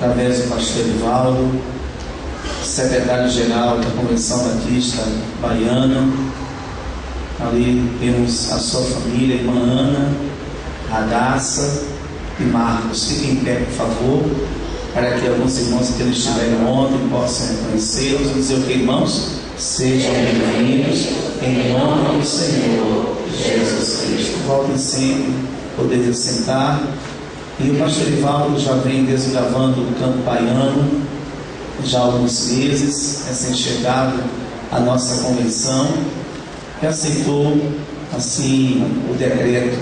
através do pastor Edivaldo, secretário-geral da Convenção Batista Baiana. Ali temos a sua família, irmã Ana, Radassa e Marcos. Fiquem em pé, por favor, para que alguns irmãos que não estiveram ontem possam reconhecê-los e dizer o que, irmãos? Sejam bem-vindos em nome do Senhor Jesus Cristo. Voltem sempre, poder sentar. E o pastor Edivaldo já vem desbravando o campo baiano já há alguns meses, recém-chegado à nossa convenção, e aceitou assim o decreto,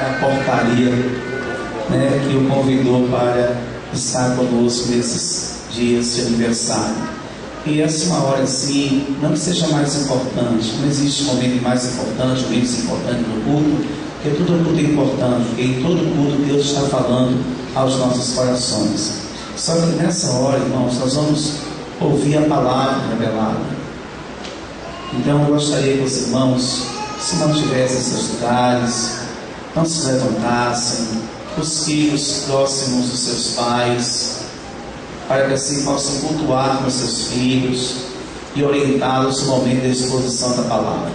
a portaria, que o convidou para estar conosco nesses dias de aniversário. E essa é uma hora assim, não que seja mais importante, não existe momento mais importante ou menos importante no culto, porque todo culto é importante, porque em todo culto Deus está falando aos nossos corações. Só que nessa hora, irmãos, nós vamos ouvir a palavra revelada. Então eu gostaria que os irmãos se mantivessem em seus lugares, não se levantassem, os filhos próximos dos seus pais, para que assim possam cultuar com seus filhos e orientá-los no momento da exposição da palavra.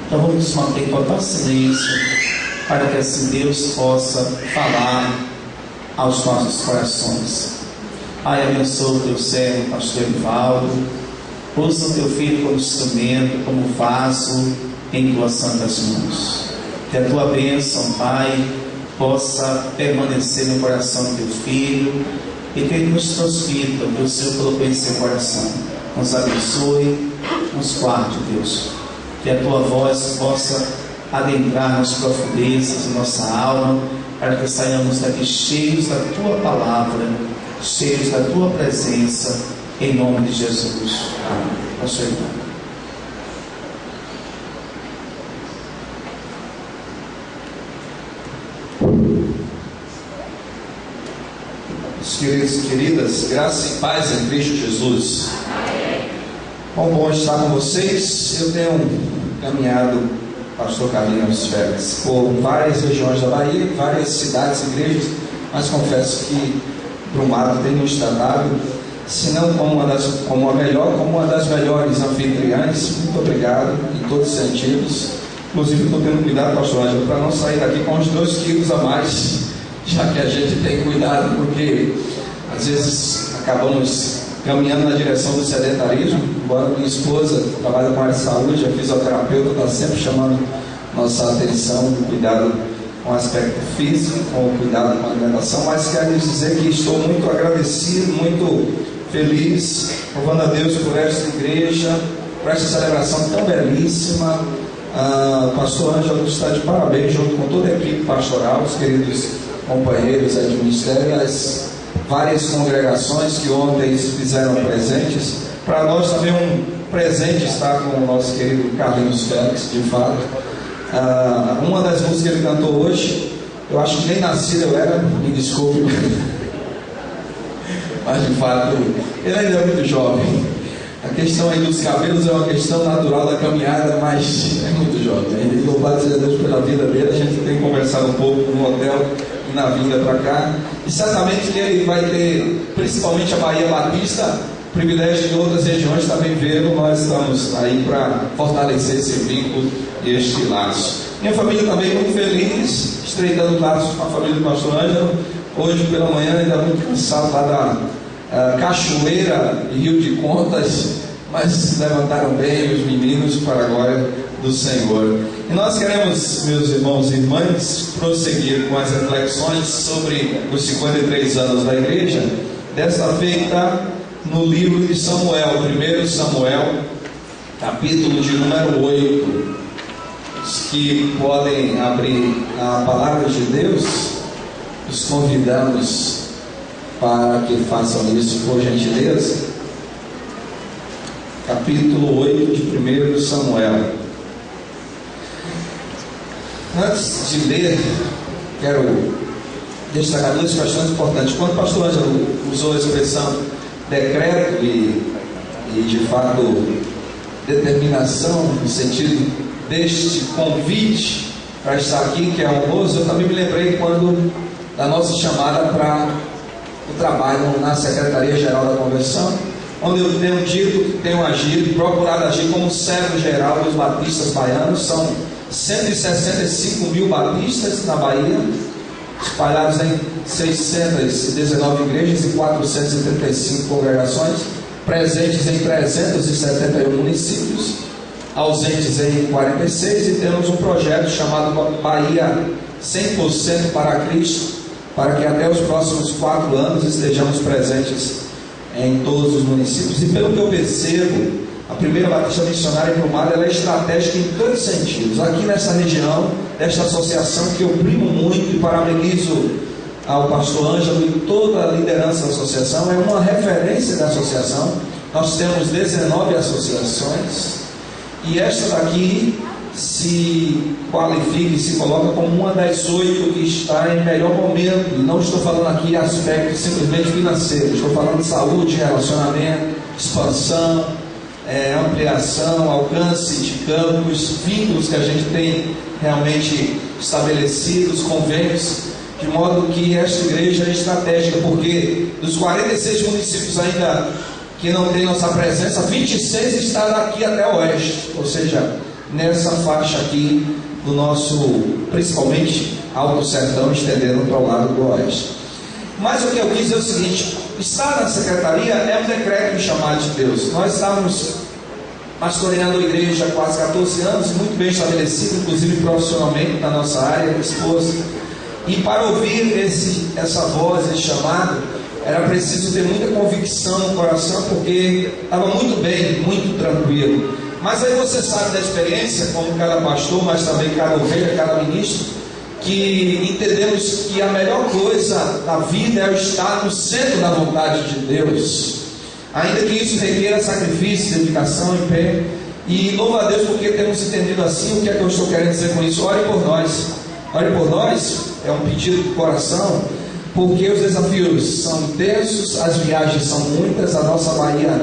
Então vamos nos manter em total silêncio, para que assim Deus possa falar aos nossos corações. Pai, abençoa o teu servo, pastor Edivaldo. Usa o teu filho como instrumento, como vaso em tuas santas mãos. Que a tua bênção, Pai, possa permanecer no coração do teu filho e que ele nos transmita o que o Senhor colocou em seu coração. Nos abençoe, nos guarde, Deus. Que a tua voz possa adentrar nas profundezas da nossa alma, para que saiamos daqui cheios da tua palavra, cheios da tua presença, em nome de Jesus. Amém. Pastor Edivaldo. Queridos e queridas, graça e paz em Cristo Jesus. Bom estar com vocês. Eu tenho caminhado, pastor Carlinhos Félix, por várias regiões da Bahia, várias cidades e igrejas, mas confesso que Brumado tem nos tratado, se não como uma das melhores anfitriãs. Muito obrigado em todos os sentidos. Inclusive estou tendo cuidado, pastor Ângelo, para não sair daqui com uns 2 quilos a mais, já que a gente tem cuidado, porque às vezes acabamos caminhando na direção do sedentarismo. Embora minha esposa trabalha com área de saúde, a fisioterapeuta está sempre chamando nossa atenção, cuidado com o aspecto físico, com o cuidado com a alimentação, mas quero lhes dizer que estou muito agradecido, muito feliz, louvando a Deus por esta igreja, por esta celebração tão belíssima. O pastor Ângelo está de parabéns, junto com toda a equipe pastoral, os queridos companheiros aí do ministério, as várias congregações que ontem se fizeram presentes. Para nós também um presente estar com o nosso querido Carlinhos Félix, de fato. Uma das músicas que ele cantou hoje, eu acho que nem nascido eu era, me desculpe, mas de fato ele ainda é muito jovem. A questão aí dos cabelos é uma questão natural da caminhada, mas é muito jovem ainda. E louvado seja Deus pela vida dele. A gente tem conversado um pouco no hotel e na vinda para cá, e certamente que ele vai ter, principalmente a Bahia Batista, privilégio de outras regiões também vê-lo. Nós estamos aí para fortalecer esse vínculo e este laço. Minha família também muito feliz, estreitando laços com a família do pastor Ângelo. Hoje pela manhã ainda muito cansado lá da Cachoeira e Rio de Contas, mas se levantaram bem os meninos para a glória do Senhor. E nós queremos, meus irmãos e irmãs, prosseguir com as reflexões sobre os 53 anos da igreja, desta feita no livro de Samuel, 1 Samuel, capítulo de número 8. Os que podem abrir a palavra de Deus, os convidamos para que façam isso, por gentileza. Capítulo 8 de 1 Samuel. Antes de ler, quero destacar 2 questões importantes. Quando o pastor Ângelo usou a expressão decreto e de fato determinação no sentido deste convite para estar aqui, que é honroso, eu também me lembrei da nossa chamada para o trabalho na Secretaria-Geral da Convenção, onde eu tenho dito, tenho agido e procurado agir como servo-geral dos batistas baianos. São 165 mil batistas na Bahia, espalhados em 619 igrejas e 435 congregações, presentes em 371 municípios, ausentes em 46, e temos um projeto chamado Bahia 100% para Cristo, para que até os próximos 4 anos estejamos presentes em todos os municípios. E pelo que eu percebo, a Primeira Batista Missionária em Brumado, ela é estratégica em todos os sentidos. Aqui nessa região, desta associação, que eu primo muito e parabenizo ao pastor Ângelo e toda a liderança da associação, é uma referência da associação. Nós temos 19 associações, e esta daqui se qualifica e se coloca como uma das 8 que está em melhor momento. Não estou falando aqui aspectos simplesmente financeiros, estou falando de saúde, relacionamento, expansão, ampliação, alcance de campos, vínculos que a gente tem realmente estabelecidos, convênios, de modo que esta igreja é estratégica, porque dos 46 municípios ainda que não tem nossa presença, 26 está daqui até o oeste, ou seja, nessa faixa aqui do nosso, principalmente, Alto Sertão, estendendo para o lado do oeste. Mas o que eu quis dizer é o seguinte: estar na secretaria é um decreto de chamado de Deus. Nós estávamos pastoreando a igreja há quase 14 anos, muito bem estabelecido, inclusive profissionalmente na nossa área, minha esposa. E para ouvir essa voz, esse chamado, era preciso ter muita convicção no coração, porque estava muito bem, muito tranquilo. Mas aí você sabe da experiência, como cada pastor, mas também cada ovelha, cada ministro, que entendemos que a melhor coisa da vida é o estar no centro da vontade de Deus, ainda que isso requeira sacrifício, dedicação, empenho. E louva a Deus porque temos entendido assim. O que é que eu estou querendo dizer com isso? Ore por nós. Ore por nós é um pedido do coração, porque os desafios são intensos, as viagens são muitas. A nossa Bahia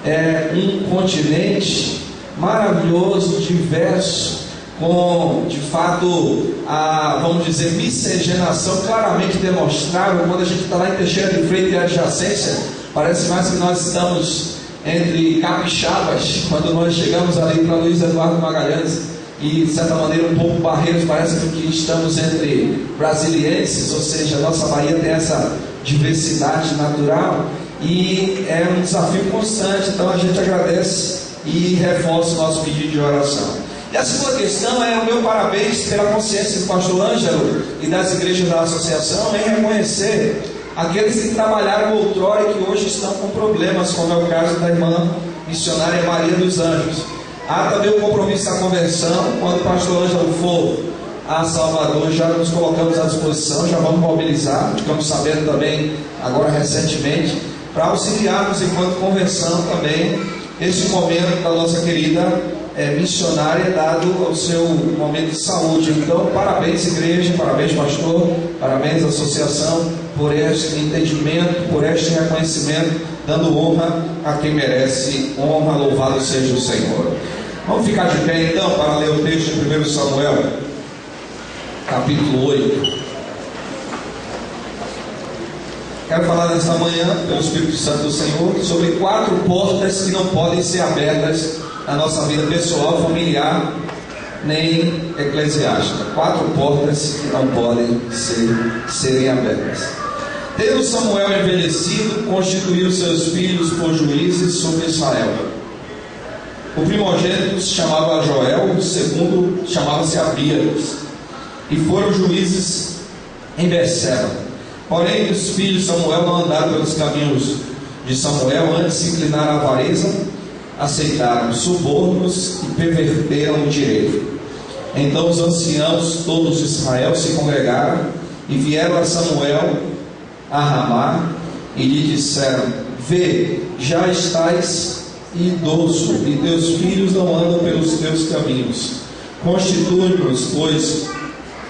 é um continente maravilhoso, diverso, com, de fato, a, vamos dizer, miscigenação claramente demonstrável. Quando a gente está lá em Teixeira de Freitas e adjacência, parece mais que nós estamos entre capixabas. Quando nós chegamos ali para Luiz Eduardo Magalhães e, de certa maneira, um pouco Barreiros, parece que estamos entre brasilienses, ou seja, a nossa Bahia tem essa diversidade natural e é um desafio constante. Então a gente agradece e reforça o nosso pedido de oração. E a segunda questão é o meu parabéns pela consciência do pastor Ângelo e das igrejas da associação em reconhecer aqueles que trabalharam outrora e que hoje estão com problemas, como é o caso da irmã missionária Maria dos Anjos. Há também o compromisso da conversão. Quando o pastor Ângelo for a Salvador, já nos colocamos à disposição, já vamos mobilizar. Ficamos sabendo também, agora recentemente, para auxiliarmos enquanto conversão também este momento da nossa querida missionária, dado o seu momento de saúde. Então, parabéns igreja, parabéns pastor, parabéns associação, por este entendimento, por este reconhecimento, dando honra a quem merece honra. Louvado seja o Senhor. Vamos ficar de pé então para ler o texto de 1 Samuel, capítulo 8. Quero falar nesta manhã, pelo Espírito Santo do Senhor, sobre 4 portas que não podem ser abertas na nossa vida pessoal, familiar, nem eclesiástica. 4 portas que não podem serem abertas. Tendo Samuel envelhecido, constituiu seus filhos por juízes sobre Israel. O primogênito se chamava Joel, o segundo chamava-se Abias, e foram juízes em Berseba. Porém, os filhos de Samuel não andaram pelos caminhos de Samuel, antes se inclinaram à avareza, aceitaram subornos e perverteram o direito. Então os anciãos todos de Israel se congregaram e vieram a Samuel a Ramá e lhe disseram: vê, já estás idoso e teus filhos não andam pelos teus caminhos. Constitui-nos, pois,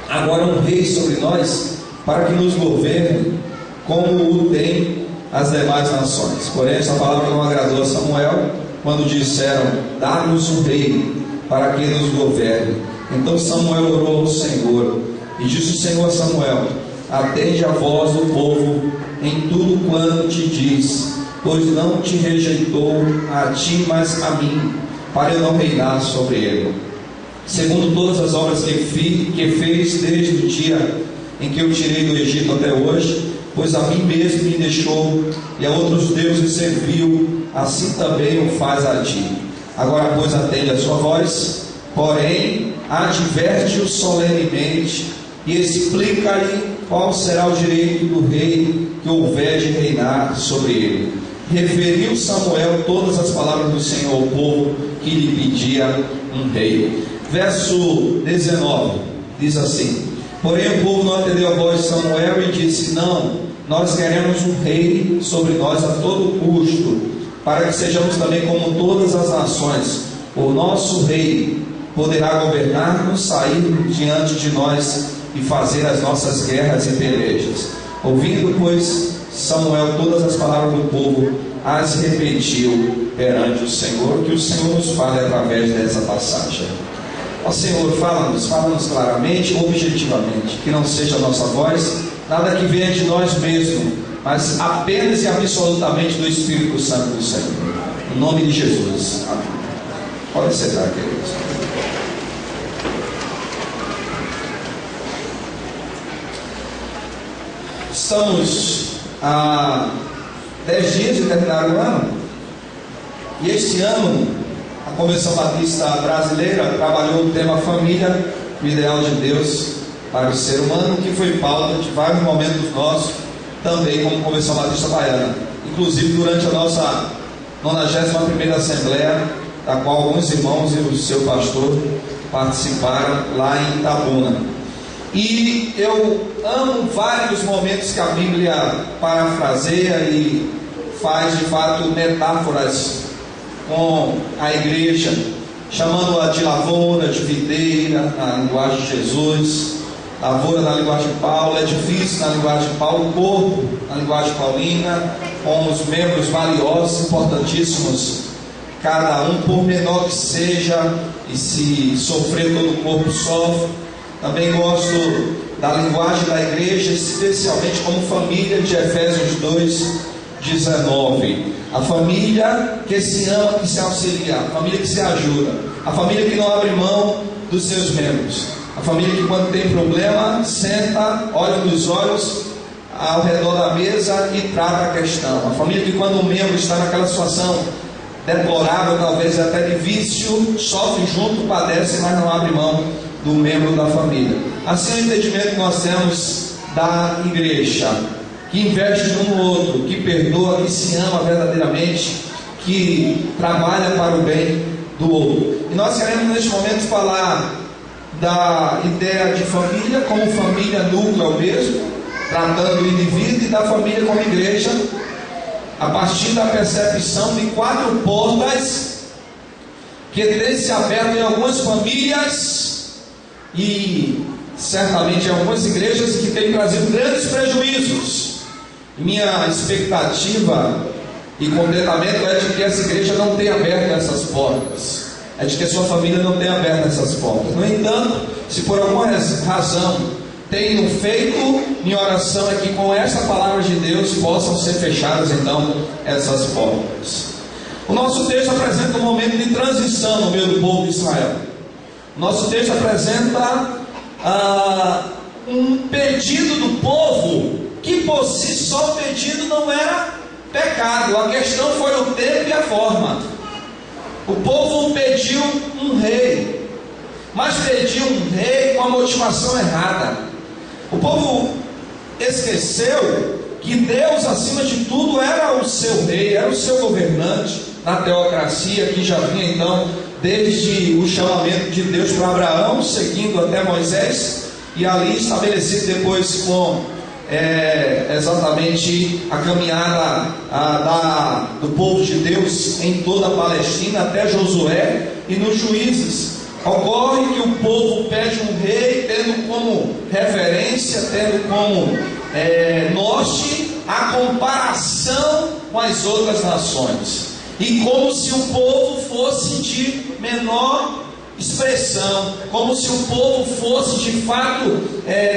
agora um rei sobre nós, para que nos governe como o tem as demais nações. Porém, esta palavra não agradou a Samuel, quando disseram: dá-nos um rei para que nos governe. Então Samuel orou ao Senhor, e disse o Senhor a Samuel: atende a voz do povo em tudo quanto te diz, pois não te rejeitou a ti, mas a mim, para eu não reinar sobre ele. Segundo todas as obras que fez desde o dia em que eu tirei do Egito até hoje, pois a mim mesmo me deixou e a outros deuses serviu, assim também o faz a ti. Agora, pois, atende a sua voz, porém adverte-o solenemente e explica-lhe qual será o direito do rei que houver de reinar sobre ele. Referiu Samuel todas as palavras do Senhor ao povo que lhe pedia um rei. Verso 19 diz assim: porém o povo não atendeu a voz de Samuel e disse: não, nós queremos um rei sobre nós a todo custo, para que sejamos também como todas as nações. O nosso rei poderá governar-nos, sair diante de nós e fazer as nossas guerras e pelejas. Ouvindo, pois, Samuel todas as palavras do povo, as repetiu perante o Senhor. Que o Senhor nos fale através dessa passagem. Ó Senhor, fala-nos claramente, objetivamente, que não seja a nossa voz, nada que venha de nós mesmos, mas apenas e absolutamente do Espírito Santo do Senhor. Em nome de Jesus. Amém. Pode sentar, queridos. Estamos há 10 dias de terminar o ano, e este ano a Convenção Batista Brasileira trabalhou o tema família, o ideal de Deus para o ser humano, que foi pauta de vários momentos nossos, também como Convenção Batista Baiana, inclusive durante a nossa 91ª Assembleia, da qual alguns irmãos e o seu pastor participaram lá em Itabuna. E eu amo vários momentos que a Bíblia parafraseia e faz de fato metáforas com a igreja, chamando-a de lavoura, de videira, na linguagem de Jesus, lavoura na linguagem de Paulo, edifício na linguagem de Paulo, corpo na linguagem paulina, com os membros valiosos, importantíssimos, cada um por menor que seja, e se sofrer todo o corpo sofre. Também gosto da linguagem da igreja, especialmente como família, de Efésios 2:19. A família que se ama, que se auxilia, a família que se ajuda, a família que não abre mão dos seus membros, a família que quando tem problema, senta, olha nos olhos ao redor da mesa e trata a questão. A família que quando um membro está naquela situação deplorável, talvez até de vício, sofre junto, padece, mas não abre mão do membro da família. Assim é o entendimento que nós temos da igreja, que investe um no outro, que perdoa, que se ama verdadeiramente, que trabalha para o bem do outro. E nós queremos neste momento falar da ideia de família como família núcleo mesmo, tratando o indivíduo, e da família como igreja, a partir da percepção de 4 portas que têm se aberto em algumas famílias e certamente em algumas igrejas, que têm trazido grandes prejuízos. Minha expectativa e contentamento é de que essa igreja não tenha aberto essas portas, é de que a sua família não tenha aberto essas portas. No entanto, se por alguma razão tenham feito em oração, é que com esta palavra de Deus possam ser fechadas então essas portas. O nosso texto apresenta um momento de transição no meio do povo de Israel. O nosso texto apresenta um pedido do povo, que por si só o pedido não era pecado. A questão foi o tempo e a forma. O povo pediu um rei, mas pediu um rei com a motivação errada. O povo esqueceu que Deus, acima de tudo, era o seu rei, era o seu governante na teocracia, que já vinha então desde o chamamento de Deus para Abraão, seguindo até Moisés, e ali estabelecido depois com exatamente a caminhada do povo de Deus em toda a Palestina até Josué e nos Juízes. Ocorre que o povo pede um rei, tendo como referência, tendo como norte a comparação com as outras nações, e como se o povo fosse de menor expressão, como se o povo fosse de fato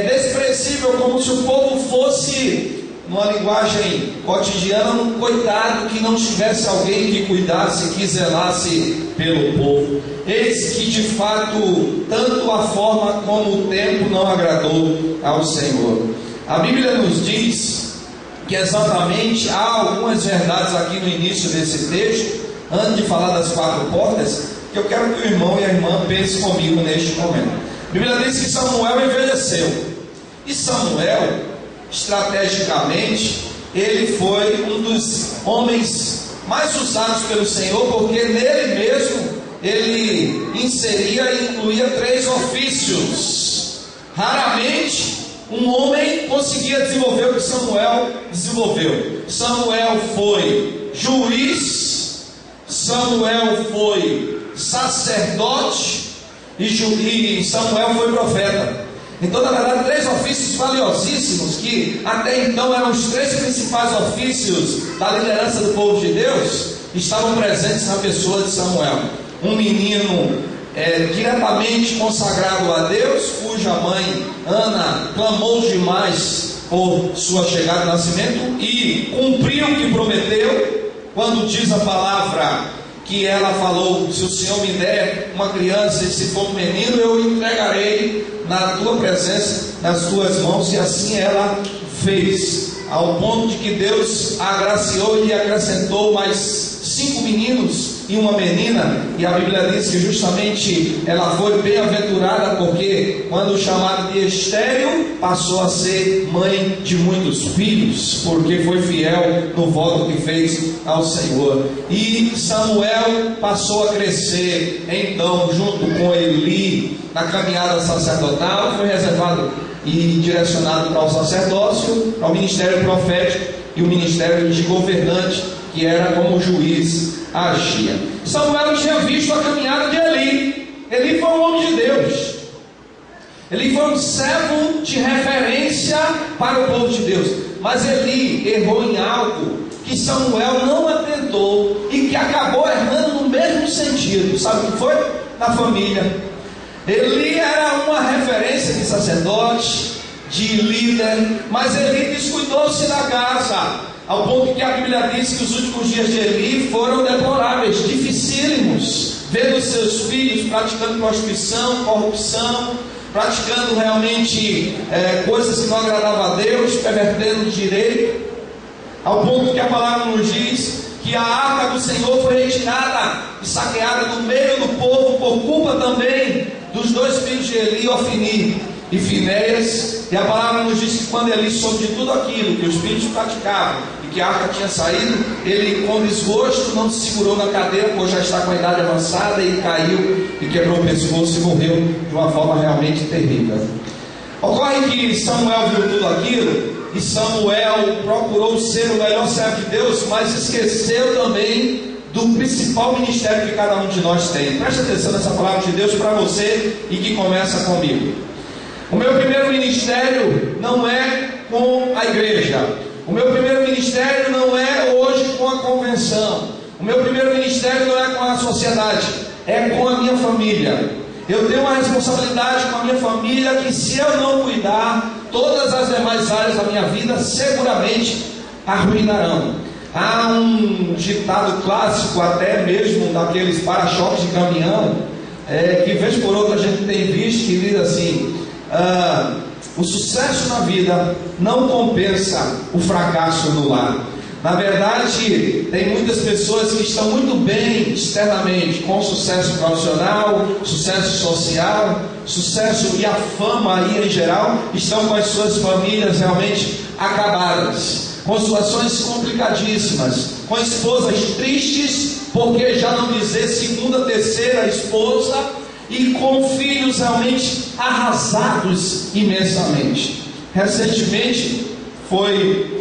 desprezível, como se o povo fosse numa linguagem cotidiana, um coitado que não tivesse alguém que cuidasse, que zelasse pelo povo. Eis que de fato, tanto a forma como o tempo não agradou ao Senhor. A Bíblia nos diz que exatamente há algumas verdades aqui no início desse texto, antes de falar das 4 portas, que eu quero que o irmão e a irmã pensem comigo neste momento. A Bíblia diz que Samuel envelheceu, e Samuel, estrategicamente, ele foi um dos homens mais usados pelo Senhor, porque nele mesmo ele inseria e incluía 3 ofícios. Raramente um homem conseguia desenvolver o que Samuel desenvolveu. Samuel foi juiz, Samuel foi sacerdote e Samuel foi profeta. Então, na verdade, 3 ofícios valiosíssimos, que até então eram os 3 principais ofícios da liderança do povo de Deus, estavam presentes na pessoa de Samuel. Um menino diretamente consagrado a Deus, cuja mãe Ana clamou demais por sua chegada e nascimento, e cumpriu o que prometeu, quando diz a palavra que ela falou: se o Senhor me der uma criança e se for um menino, eu entregarei na tua presença, nas tuas mãos. E assim ela fez, ao ponto de que Deus a agraciou e acrescentou mais 5 meninos e uma menina. E a Bíblia diz que justamente ela foi bem-aventurada, porque quando chamada de estéril, passou a ser mãe de muitos filhos, porque foi fiel no voto que fez ao Senhor. E Samuel passou a crescer, então, junto com Eli, na caminhada sacerdotal. Foi reservado e direcionado para o sacerdócio, para o ministério profético e o ministério de governante, que era como o juiz agia. Samuel tinha visto a caminhada de Eli. Eli foi um homem de Deus. Ele foi um servo de referência para o povo de Deus. Mas Eli errou em algo que Samuel não atentou e que acabou errando no mesmo sentido. Sabe o que foi? Na família. Eli era uma referência de sacerdote, de líder, mas Eli descuidou-se da casa, ao ponto que a Bíblia diz que os últimos dias de Eli foram deploráveis, dificílimos, vendo seus filhos praticando prostituição, corrupção, praticando realmente coisas que não agradavam a Deus, pervertendo o direito, ao ponto que a palavra nos diz que a arca do Senhor foi retirada e saqueada no meio do povo, por culpa também dos 2 filhos de Eli, Ofni e Finéias. E a palavra nos diz que quando Eli soube de tudo aquilo que os filhos praticavam e que a arca tinha saído, ele, com desgosto, não se segurou na cadeira, pois já está com a idade avançada, e caiu e quebrou o pescoço e morreu de uma forma realmente terrível. Ocorre que Samuel viu tudo aquilo, e Samuel procurou ser o melhor servo de Deus, mas esqueceu também do principal ministério que cada um de nós tem. Preste atenção nessa palavra de Deus para você e que começa comigo. O meu primeiro ministério não é com a igreja. O meu primeiro ministério não é hoje com a convenção. O meu primeiro ministério não é com a sociedade, é com a minha família. Eu tenho uma responsabilidade com a minha família que, se eu não cuidar, todas as demais áreas da minha vida seguramente arruinarão. Há um ditado clássico, até mesmo daqueles para-choques de caminhão, que vez por outra a gente tem visto, que diz assim: o sucesso na vida não compensa o fracasso no lar. Na verdade, tem muitas pessoas que estão muito bem externamente, com sucesso profissional, sucesso social, sucesso e a fama aí em geral, estão com as suas famílias realmente acabadas, com situações complicadíssimas, com esposas tristes, porque já não dizer segunda, terceira esposa, e com filhos realmente arrasados imensamente. Recentemente foi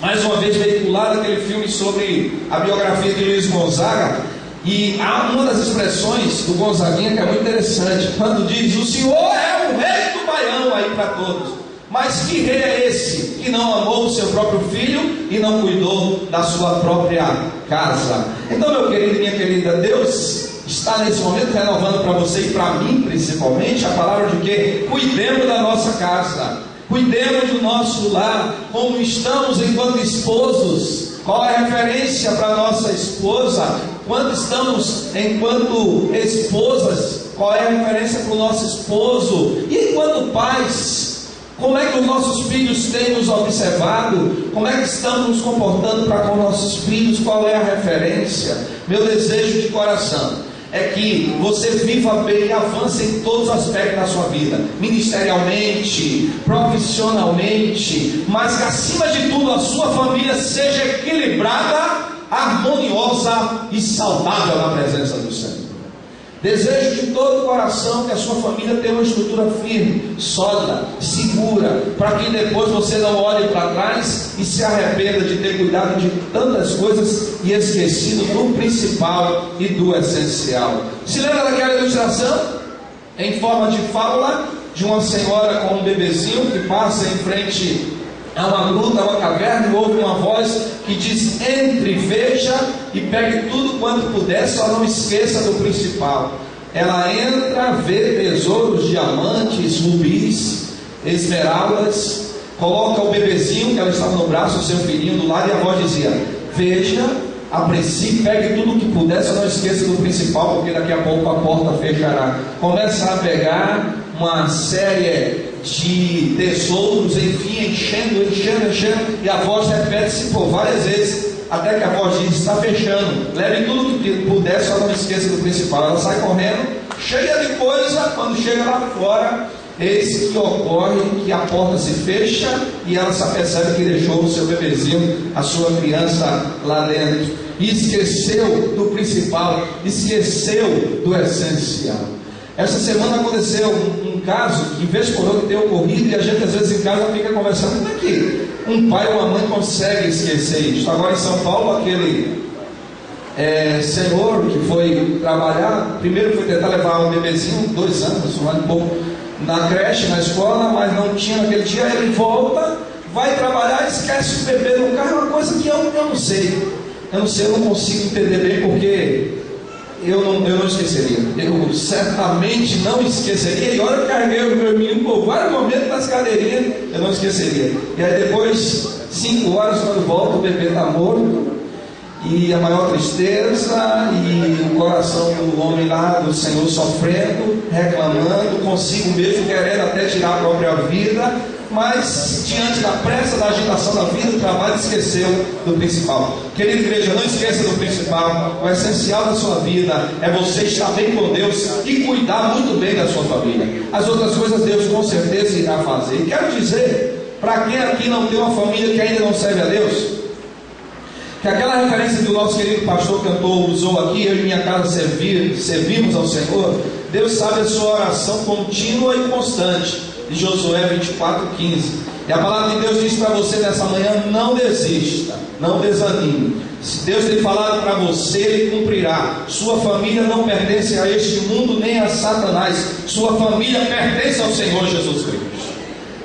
mais uma vez veiculado aquele filme sobre a biografia de Luiz Gonzaga, e há uma das expressões do Gonzaguinha que é muito interessante, quando diz: o senhor é o rei do Baião aí para todos. Mas que rei é esse que não amou o seu próprio filho e não cuidou da sua própria casa? Então, meu querido e minha querida, Deus está nesse momento renovando para você e para mim principalmente a palavra de que cuidemos da nossa casa. Cuidemos do nosso lar, como estamos enquanto esposos. Qual é a referência para nossa esposa? Quando estamos enquanto esposas, qual é a referência para o nosso esposo? E enquanto pais, como é que os nossos filhos têm nos observado? Como é que estamos nos comportando para com nossos filhos? Qual é a referência? Meu desejo de coração é que você viva bem e avance em todos os aspectos da sua vida, ministerialmente, profissionalmente, mas que acima de tudo a sua família seja equilibrada, harmoniosa e saudável na presença do Senhor. Desejo de todo o coração que a sua família tenha uma estrutura firme, sólida, segura, para que depois você não olhe para trás e se arrependa de ter cuidado de tantas coisas e esquecido do principal e do essencial. Se lembra daquela ilustração em forma de fábula de uma senhora com um bebezinho que passa em frente a uma gruta, a uma caverna, e ouve uma voz que diz: entre, veja e pegue tudo quanto puder, só não esqueça do principal. Ela entra, vê tesouros, diamantes, rubis, esmeraldas, coloca o bebezinho que ela estava no braço, o seu filhinho do lado, e a voz dizia: veja, aprecie, pegue tudo que puder, só não esqueça do principal, porque daqui a pouco a porta fechará. Começa a pegar uma série de tesouros, enfim, enchendo, e a voz repete-se por várias vezes, até que a voz diz: está fechando, leve tudo que puder, só não esqueça do principal. Ela sai correndo, cheia de coisa. Quando chega lá fora, eis que ocorre que a porta se fecha e ela se apercebe que deixou o seu bebezinho, a sua criança lá dentro, e esqueceu do principal, esqueceu do essencial. Essa semana aconteceu um caso que, vez por outra, tem ocorrido, e a gente às vezes em casa fica conversando: como é que um pai ou uma mãe consegue esquecer isso? Agora em São Paulo, aquele senhor que foi trabalhar, primeiro foi tentar levar um bebezinho, 2 anos, um ano e pouco, na creche, na escola, mas não tinha naquele dia. Ele volta, vai trabalhar, esquece o bebê no carro. É uma coisa que eu não sei, eu não consigo entender bem, porque eu não esqueceria, eu certamente não esqueceria. E olha, eu carreguei o meu menino por vários momentos nas cadeirinhas, eu não esqueceria. E aí depois, 5 horas, quando volta, o bebê está morto, e a maior tristeza, e o coração do homem lá, do Senhor, sofrendo, reclamando, consigo mesmo, querendo até tirar a própria vida, mas diante da pressa, da agitação da vida, do trabalho, esqueceu do principal. Querida igreja, não esqueça do principal. O essencial da sua vida é você estar bem com Deus e cuidar muito bem da sua família. As outras coisas Deus com certeza irá fazer. E quero dizer, para quem aqui não tem uma família que ainda não serve a Deus, que aquela referência que o nosso querido pastor cantor usou aqui: eu e minha casa servimos ao Senhor. Deus sabe a sua oração contínua e constante, de Josué 24:15. E a palavra de Deus diz para você nessa manhã: não desista, não desanime. Se Deus tem falado para você, Ele cumprirá. Sua família não pertence a este mundo nem a Satanás. Sua família pertence ao Senhor Jesus Cristo.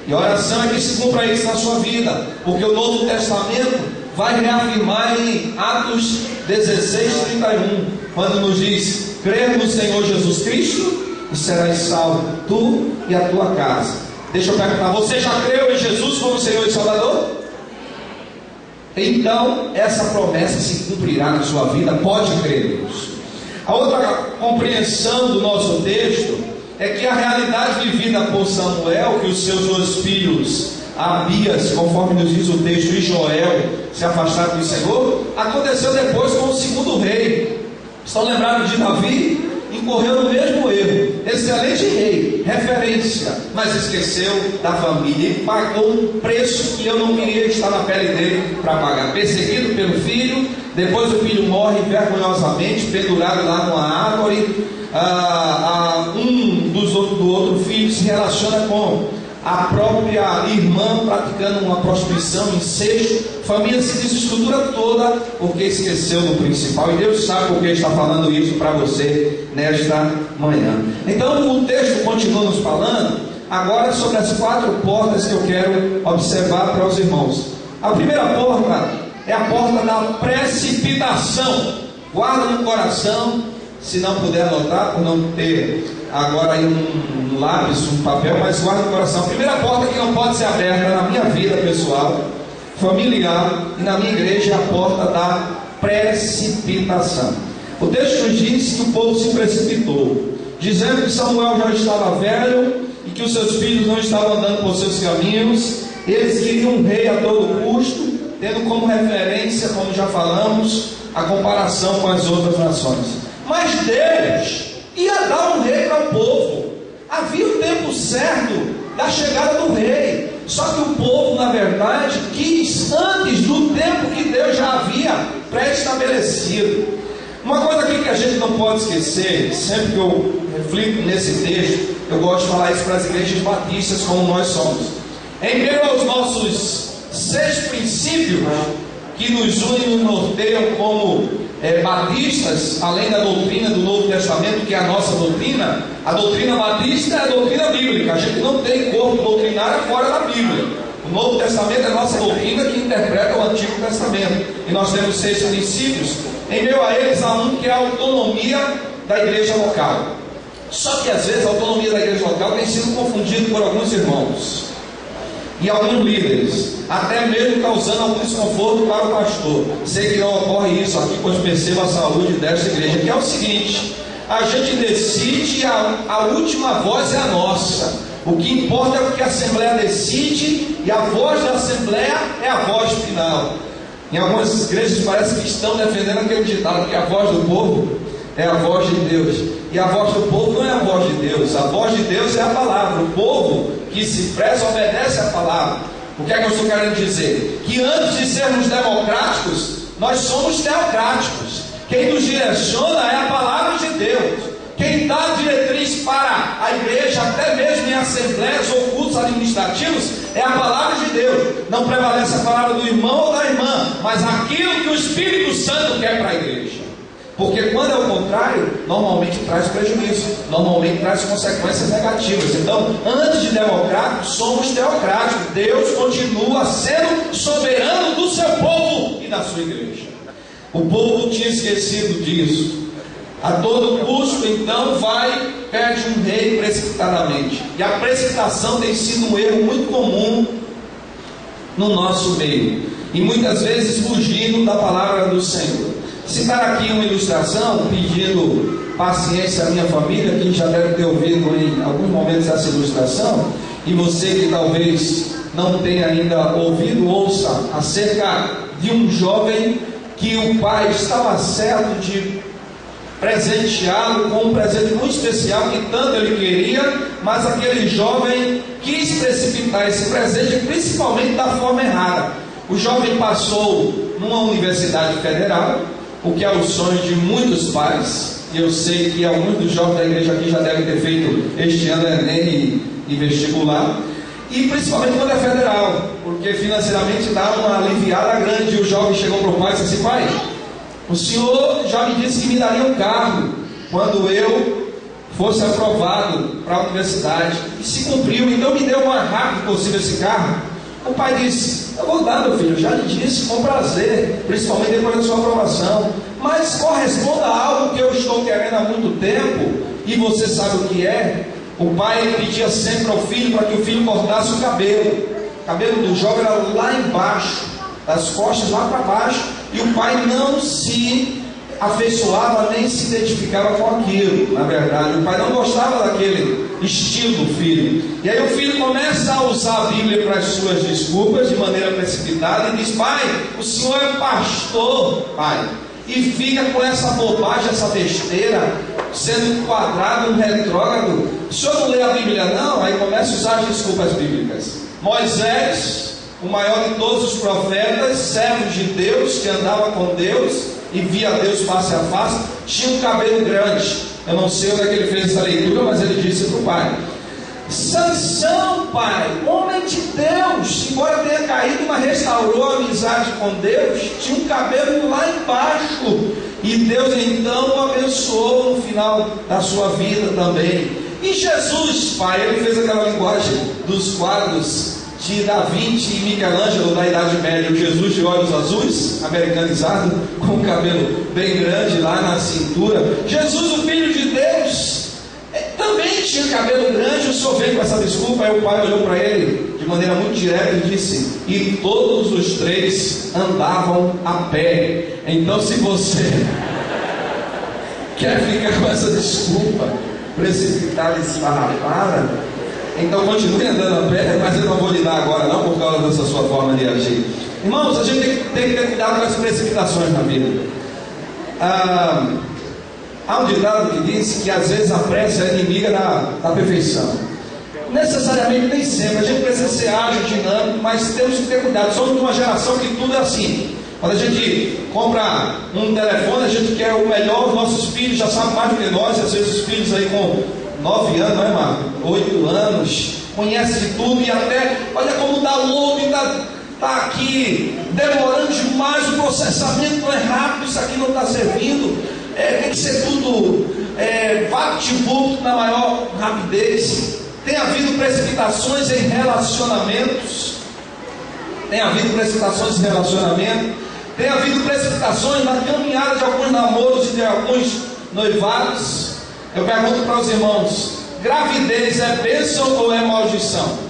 E a oração é que se cumpra isso na sua vida, porque o Novo Testamento vai reafirmar em Atos 16:31, quando nos diz: crer no Senhor Jesus Cristo e serás salvo, tu e a tua casa. Deixa eu perguntar: você já creu em Jesus como Senhor e Salvador? Então essa promessa se cumprirá na sua vida, pode crer nisso. A outra compreensão do nosso texto é que a realidade vivida por Samuel, que os seus 2 filhos, Abias, conforme nos diz o texto, e Joel, se afastaram do Senhor, aconteceu depois com o 2º rei. Estão lembrados de Davi? Incorreu no mesmo erro. Excelente rei, referência, mas esqueceu da família e pagou um preço que eu não queria estar na pele dele para pagar. Perseguido pelo filho, depois o filho morre vergonhosamente, pendurado lá numa árvore. Do outro filho se relaciona com a própria irmã, praticando uma prostituição, incesto. Família se desestrutura toda porque esqueceu do principal. E Deus sabe por que está falando isso para você nesta manhã. Então o texto continua nos falando agora sobre as 4 portas que eu quero observar para os irmãos. A primeira porta é a porta da precipitação. Guarda no coração, se não puder anotar, por não ter agora aí um lápis, um papel, mas guarda no coração. A primeira porta que não pode ser aberta na minha vida pessoal, familiar e na minha igreja é a porta da precipitação. O texto nos diz que o povo se precipitou, dizendo que Samuel já estava velho e que os seus filhos não estavam andando por seus caminhos. Eles queriam um rei a todo custo, tendo como referência, como já falamos, a comparação com as outras nações. Mas Deus ia dar um rei para o povo. Havia o tempo certo da chegada do rei. Só que o povo, na verdade, quis antes do tempo que Deus já havia pré-estabelecido. Uma coisa aqui que a gente não pode esquecer, sempre que eu reflito nesse texto, eu gosto de falar isso para as igrejas batistas como nós somos. Em meio aos nossos 6 princípios que nos unem e nos norteiam como batistas, além da doutrina do Novo Testamento, que é a nossa doutrina, a doutrina batista é a doutrina bíblica. A gente não tem corpo doutrinário fora da Bíblia. O Novo Testamento é a nossa doutrina que interpreta o Antigo Testamento. E nós temos 6 princípios. Em meio a eles há um que é a autonomia da igreja local. Só que às vezes a autonomia da igreja local tem sido confundida por alguns irmãos e alguns líderes, até mesmo causando algum desconforto para o pastor. Sei que não ocorre isso aqui, pois percebo a saúde desta igreja, que é o seguinte: a gente decide e a última voz é a nossa. O que importa é o que a Assembleia decide, e a voz da Assembleia é a voz final. Em algumas igrejas parece que estão defendendo aquele ditado, que a voz do povo é a voz de Deus. E a voz do povo não é a voz de Deus. A voz de Deus é a palavra. O povo que se preza obedece a palavra. O que é que eu estou querendo dizer? Que antes de sermos democráticos, nós somos teocráticos. Quem nos direciona é a palavra de Deus. Quem dá diretriz para a igreja, até mesmo em assembleias ou cultos administrativos, é a palavra de Deus. Não prevalece a palavra do irmão ou da irmã, mas aquilo que o Espírito Santo quer para a igreja. Porque quando é o contrário, normalmente traz prejuízo, normalmente traz consequências negativas. Então, antes de democráticos, somos teocráticos. Deus continua sendo soberano do seu povo e da sua igreja. O povo tinha esquecido disso. A todo custo, então, pede um rei precipitadamente. E a precipitação tem sido um erro muito comum no nosso meio, e muitas vezes fugindo da palavra do Senhor. Citar aqui uma ilustração, pedindo paciência à minha família, que já deve ter ouvido em alguns momentos essa ilustração, e você que talvez não tenha ainda ouvido, ouça acerca de um jovem que o pai estava certo de presenteá-lo com um presente muito especial que tanto ele queria, mas aquele jovem quis precipitar esse presente, principalmente da forma errada. O jovem passou numa universidade federal, o que é o sonho de muitos pais, e eu sei que alguns dos jovens da igreja aqui já devem ter feito este ano Enem e vestibular, e principalmente quando é federal, porque financeiramente dá uma aliviada grande. E o jovem chegou para o pai e disse assim: pai, o senhor já me disse que me daria um carro quando eu fosse aprovado para a universidade, e se cumpriu, então me dê o mais rápido possível esse carro. O pai disse: eu vou dar, meu filho, eu já lhe disse com prazer, principalmente depois da sua aprovação, mas corresponda a algo que eu estou querendo há muito tempo, e você sabe o que é. O pai pedia sempre ao filho para que o filho cortasse o cabelo. O cabelo do jovem era lá embaixo, das costas lá para baixo, e o pai não se afeiçoava nem se identificava com aquilo. Na verdade, o pai não gostava daquele estilo do filho. E aí o filho começa a usar a Bíblia para as suas desculpas de maneira precipitada e diz: pai, o senhor é pastor, pai, e fica com essa bobagem, essa besteira, sendo enquadrado um retrógrado. O senhor não lê a Bíblia não? Aí começa a usar as desculpas bíblicas. Moisés, o maior de todos os profetas, servo de Deus, que andava com Deus e via Deus face a face, tinha um cabelo grande. Eu não sei onde é que ele fez essa leitura, mas ele disse para o pai: Sansão, pai, homem de Deus, embora tenha caído, mas restaurou a amizade com Deus, tinha um cabelo lá embaixo, e Deus então o abençoou no final da sua vida também. E Jesus, pai, ele fez aquela linguagem dos quadros de Da Vinci e Michelangelo da Idade Média, o Jesus de olhos azuis, americanizado, com o cabelo bem grande lá na cintura. Jesus, o Filho de Deus, também tinha cabelo grande, o senhor veio com essa desculpa. Aí o pai olhou para ele de maneira muito direta e disse: e todos os 3 andavam a pé. Então, se você quer ficar com essa desculpa precipitada e esfarrapada, então continue andando a pé, mas eu não vou lhe dar agora não, por causa dessa sua forma de agir. Irmãos, a gente tem que ter cuidado com as precipitações na vida. Há um ditado que diz que às vezes a pressa é inimiga da perfeição. Necessariamente nem sempre, a gente precisa ser ágil, dinâmico, mas temos que ter cuidado. Somos de uma geração que tudo é assim. Quando a gente compra um telefone, a gente quer o melhor. Os nossos filhos já sabem mais do que nós. Às vezes os filhos aí com 9 anos, não é, Marco? 8 anos, conhecem de tudo. E até, olha como o download está aqui demorando demais. O processamento não é rápido, isso aqui não está servindo. Tem que ser tudo vapt-vupt na maior rapidez. Tem havido precipitações em relacionamentos. Tem havido precipitações na caminhada de alguns namoros e de alguns noivados. Eu pergunto para os irmãos: gravidez é bênção ou é maldição?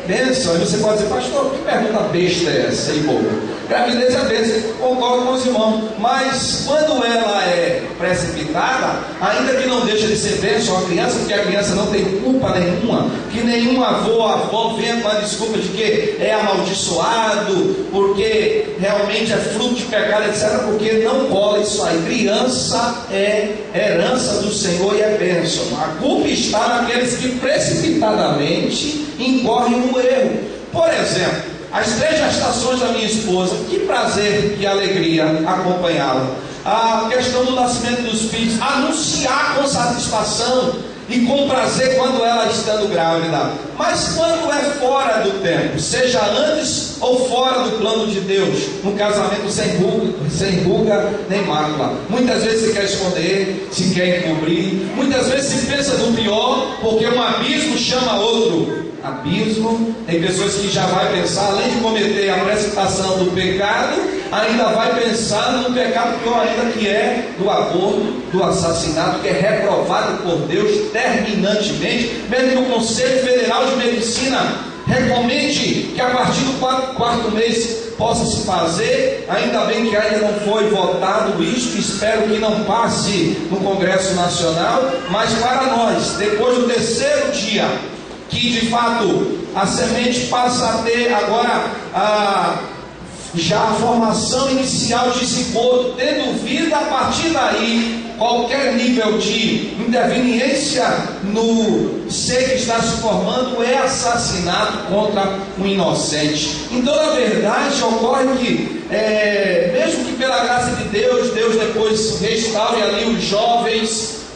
Bênção. Aí você pode dizer: pastor, que pergunta besta é essa aí, boba? Gravidez é bênção. Concordo com os irmãos. Mas quando ela é precipitada, ainda que não deixa de ser bênção a criança, porque a criança não tem culpa nenhuma, que nenhum avô ou avó venha com a desculpa de que é amaldiçoado, porque realmente é fruto de pecado, etc. Porque não cola isso aí. Criança é herança do Senhor e é bênção. A culpa está naqueles que precipitadamente incorrem no erro. Por exemplo, as 3 gestações da minha esposa, que prazer, que alegria acompanhá-la. A questão do nascimento dos filhos, anunciar com satisfação e com prazer quando ela estando grávida. Mas quando é fora do tempo, seja antes ou fora do plano de Deus, no casamento sem ruga nem mácula, muitas vezes se quer esconder, se quer encobrir, muitas vezes se pensa no pior, porque um abismo chama outro abismo. Tem pessoas que já vai pensar, além de cometer a precipitação do pecado, ainda vai pensar no pecado pior ainda, que é do aborto, do assassinato, que é reprovado por Deus terminantemente, mesmo que o Conselho Federal de Medicina recomende que a partir do quarto mês possa se fazer. Ainda bem que ainda não foi votado isso, espero que não passe no Congresso Nacional, mas para nós, depois do 3º dia, que de fato a semente passa a ter agora já a formação inicial de zigoto, tendo vida, a partir daí, qualquer nível de interveniência no ser que está se formando é assassinato contra um inocente. Então, na verdade, ocorre que, mesmo que pela graça de Deus, Deus depois restaure ali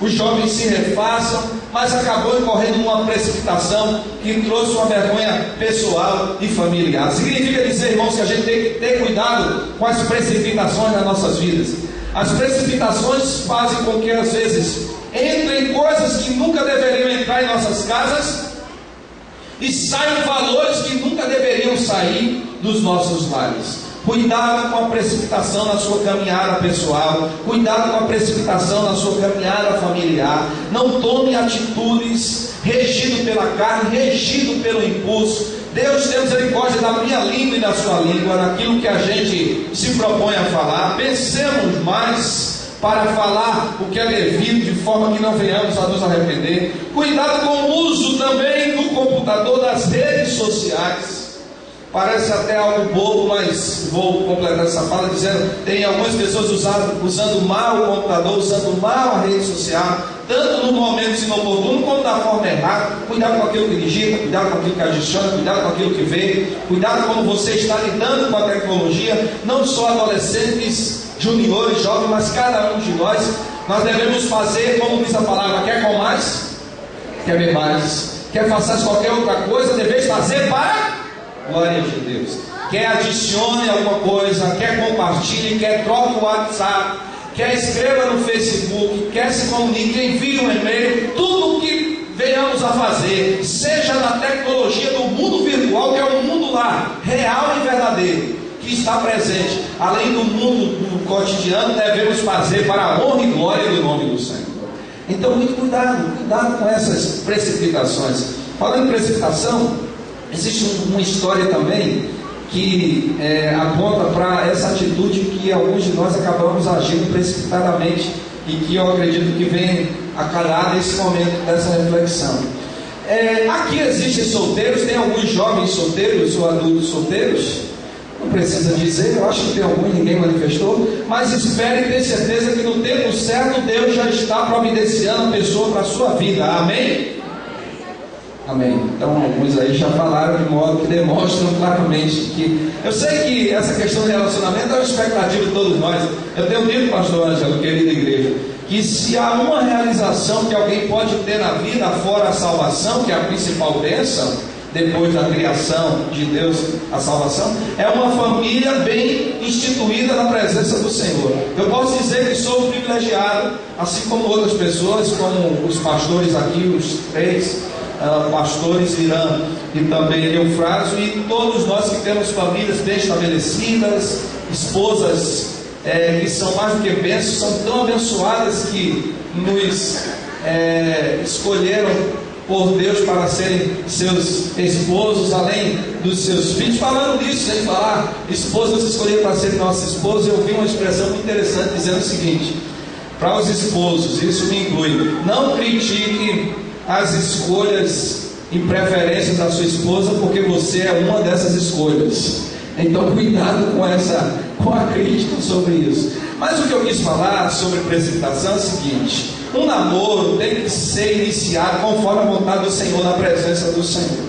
os jovens se refaçam, mas acabou incorrendo numa precipitação que trouxe uma vergonha pessoal e familiar. Significa dizer, irmãos, que a gente tem que ter cuidado com as precipitações nas nossas vidas. As precipitações fazem com que às vezes entrem coisas que nunca deveriam entrar em nossas casas e saiam valores que nunca deveriam sair dos nossos lares. Cuidado com a precipitação na sua caminhada pessoal, cuidado com a precipitação na sua caminhada familiar. Não tome atitudes regido pela carne, regido pelo impulso. Deus tem misericórdia da minha língua e da sua língua, naquilo que a gente se propõe a falar. Pensemos mais para falar o que é devido, de forma que não venhamos a nos arrepender. Cuidado com o uso também do computador, das redes sociais. Parece até algo bobo, mas vou completar essa fala dizendo: tem algumas pessoas usando mal o computador, usando mal a rede social, tanto no momento inoportuno como da forma errada. Cuidado com aquilo que digita, cuidado com aquilo que adiciona, cuidado com aquilo que vê, cuidado como você está lidando com a tecnologia. Não só adolescentes, juniores, jovens, mas cada um de nós devemos fazer, como diz a palavra: quer com mais, quer ver mais, quer fazer qualquer outra coisa, deveis fazer para glória de Deus. Quer adicione alguma coisa, quer compartilhe, quer troque o WhatsApp, quer escreva no Facebook, quer se comunique, envie um e-mail, tudo o que venhamos a fazer, seja na tecnologia do mundo virtual, que é um mundo lá, real e verdadeiro, que está presente, além do mundo do cotidiano, devemos fazer para a honra e glória do nome do Senhor. Então, muito cuidado com essas precipitações. Falando em precipitação, existe uma história também que aponta para essa atitude que alguns de nós acabamos agindo precipitadamente e que eu acredito que vem a calhar nesse momento dessa reflexão. Aqui existem solteiros, tem alguns jovens solteiros ou adultos solteiros, não precisa dizer, eu acho que tem alguns, ninguém manifestou, mas espere e tenha certeza que no tempo certo Deus já está providenciando a pessoa para a sua vida, amém? Amém. Então alguns aí já falaram de modo que demonstram claramente que... Eu sei que essa questão de relacionamento é uma expectativa de todos nós. Eu tenho dito, pastor Ângelo, querida igreja, que se há uma realização que alguém pode ter na vida, fora a salvação, que é a principal bênção, depois da criação de Deus, a salvação, é uma família bem instituída na presença do Senhor. Eu posso dizer que sou privilegiado, assim como outras pessoas, como os pastores aqui, os três pastores Irã e também Eufrásio, e todos nós que temos famílias bem estabelecidas, esposas que são mais do que bênçãos, são tão abençoadas que nos escolheram por Deus para serem seus esposos, além dos seus filhos. Falando nisso, sem falar esposas escolhidas para serem nossas esposas, eu vi uma expressão muito interessante dizendo o seguinte: para os esposos, isso me inclui, não critique as escolhas e preferências da sua esposa, porque você é uma dessas escolhas. Então cuidado com a crítica sobre isso. Mas o que eu quis falar sobre precipitação é o seguinte: um namoro tem que ser iniciado conforme a vontade do Senhor, na presença do Senhor.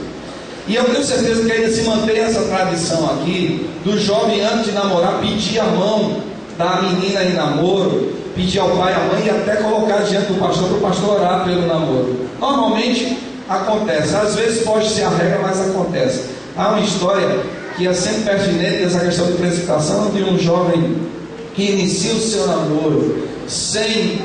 E eu tenho certeza que ainda se mantém essa tradição aqui, do jovem antes de namorar pedir a mão da menina em namoro, pedir ao pai e à mãe e até colocar diante do pastor para o pastor orar pelo namoro. Normalmente acontece, às vezes pode ser a regra, mas acontece. Há uma história que é sempre pertinente dessa questão de precipitação, de um jovem que inicia o seu namoro sem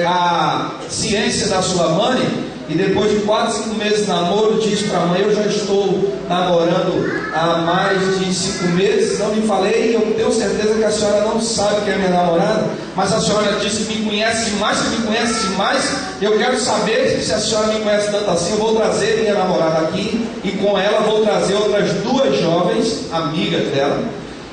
a ciência da sua mãe, e depois de 4, 5 meses de namoro diz para a mãe: eu já estou namorando há mais de 5 meses, não lhe falei, eu tenho certeza que a senhora não sabe que é minha namorada, mas a senhora disse que me conhece demais, que me conhece demais, eu quero saber se a senhora me conhece tanto assim, eu vou trazer minha namorada aqui, e com ela vou trazer outras 2 jovens, amigas dela,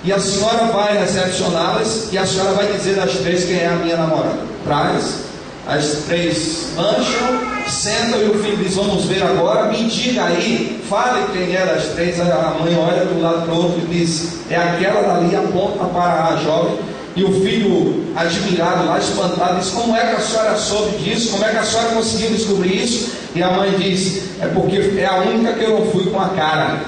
e a senhora vai recepcioná-las, e a senhora vai dizer das 3 quem é a minha namorada. Traz, as 3 mancham, sentam e o filho diz: vamos ver agora, me diga aí, fale quem é das 3. A mãe olha de um lado para o outro e diz: é aquela dali, aponta para a jovem. E o filho, admirado lá, espantado, diz: como é que a senhora soube disso? Como é que a senhora conseguiu descobrir isso? E a mãe diz: é porque é a única que eu não fui com a cara.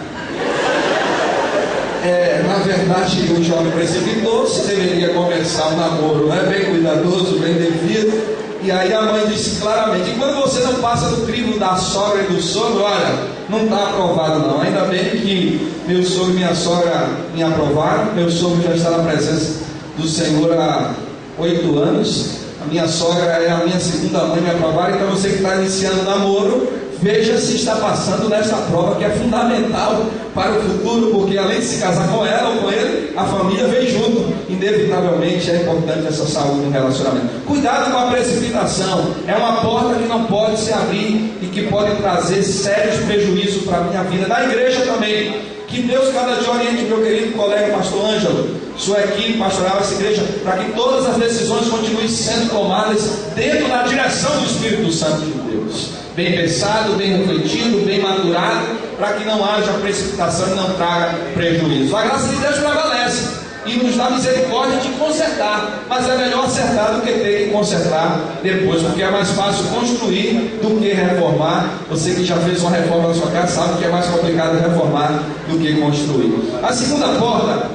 Na verdade, o jovem precipitou-se, deveria começar um namoro, né? Bem cuidadoso, bem devido. E aí a mãe disse claramente: e quando você não passa do crivo da sogra e do sogro, olha, não está aprovado não. Ainda bem que meu sogro e minha sogra me aprovaram. Meu sogro já está na presença do Senhor há 8 anos. A minha sogra é a minha segunda mãe, me aprovaram. Então você que está iniciando o namoro, veja se está passando nessa prova, que é fundamental para o futuro, porque além de se casar com ela ou com ele, a família vem junto. Inevitavelmente é importante essa saúde no relacionamento. Cuidado com a precipitação, é uma porta que não pode se abrir e que pode trazer sérios prejuízos para a minha vida, da igreja também. Que Deus cada dia oriente meu querido colega pastor Ângelo, sua equipe pastoral, essa igreja, para que todas as decisões continuem sendo tomadas dentro da direção do Espírito Santo de Deus, bem pensado, bem refletido, bem maturado, para que não haja precipitação e não traga prejuízo. A graça de Deus prevalece e nos dá misericórdia de consertar, mas é melhor acertar do que ter que consertar depois, porque é mais fácil construir do que reformar. Você que já fez uma reforma na sua casa sabe que é mais complicado reformar do que construir. A segunda porta